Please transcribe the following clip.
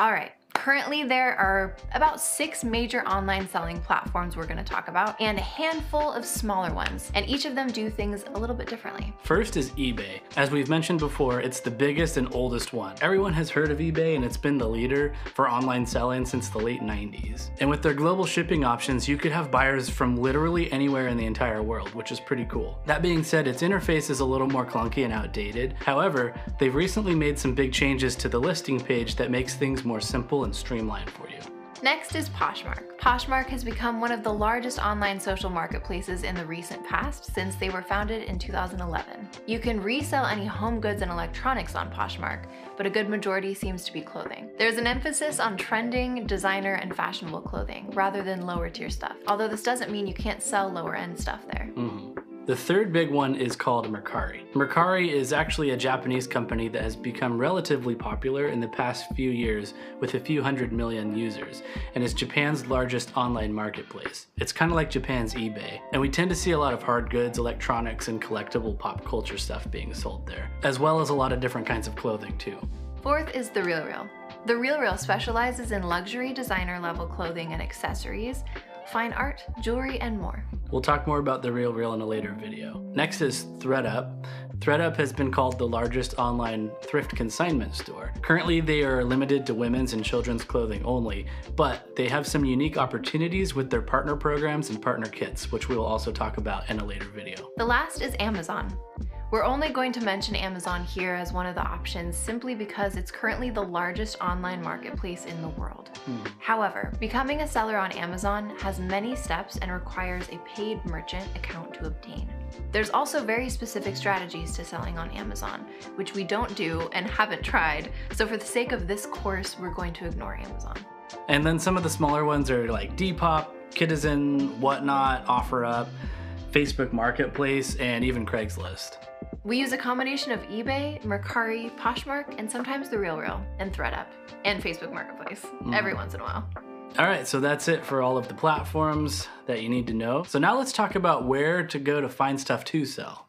All right. Currently, there are about 6 major online selling platforms we're going to talk about, and a handful of smaller ones, and each of them do things a little bit differently. First is eBay. As we've mentioned before, it's the biggest and oldest one. Everyone has heard of eBay, and it's been the leader for online selling since the late 90s. And with their global shipping options, you could have buyers from literally anywhere in the entire world, which is pretty cool. That being said, its interface is a little more clunky and outdated. However, they've recently made some big changes to the listing page that makes things more simple and streamlined for you. Next is Poshmark. Poshmark has become one of the largest online social marketplaces in the recent past since they were founded in 2011. You can resell any home goods and electronics on Poshmark, but a good majority seems to be clothing. There's an emphasis on trending, designer, and fashionable clothing rather than lower tier stuff, although this doesn't mean you can't sell lower end stuff there. The third big one is called Mercari. Mercari is actually a Japanese company that has become relatively popular in the past few years with a few 100 million users, and is Japan's largest online marketplace. It's kind of like Japan's eBay, and we tend to see a lot of hard goods, electronics, and collectible pop culture stuff being sold there, as well as a lot of different kinds of clothing too. Fourth is The RealReal. The RealReal specializes in luxury designer level clothing and accessories, fine art, jewelry, and more. We'll talk more about The RealReal in a later video. Next is ThredUp. ThredUp has been called the largest online thrift consignment store. Currently, they are limited to women's and children's clothing only, but they have some unique opportunities with their partner programs and partner kits, which we will also talk about in a later video. The last is Amazon. We're only going to mention Amazon here as one of the options simply because it's currently the largest online marketplace in the world. However, becoming a seller on Amazon has many steps and requires a paid merchant account to obtain. There's also very specific strategies to selling on Amazon, which we don't do and haven't tried, so for the sake of this course, we're going to ignore Amazon. And then some of the smaller ones are like Depop, Citizen, Whatnot, OfferUp, Facebook Marketplace, and even Craigslist. We use a combination of eBay, Mercari, Poshmark, and sometimes The RealReal, and ThredUp, and Facebook Marketplace, every once in a while. All right, so that's it for all of the platforms that you need to know. So now let's talk about where to go to find stuff to sell.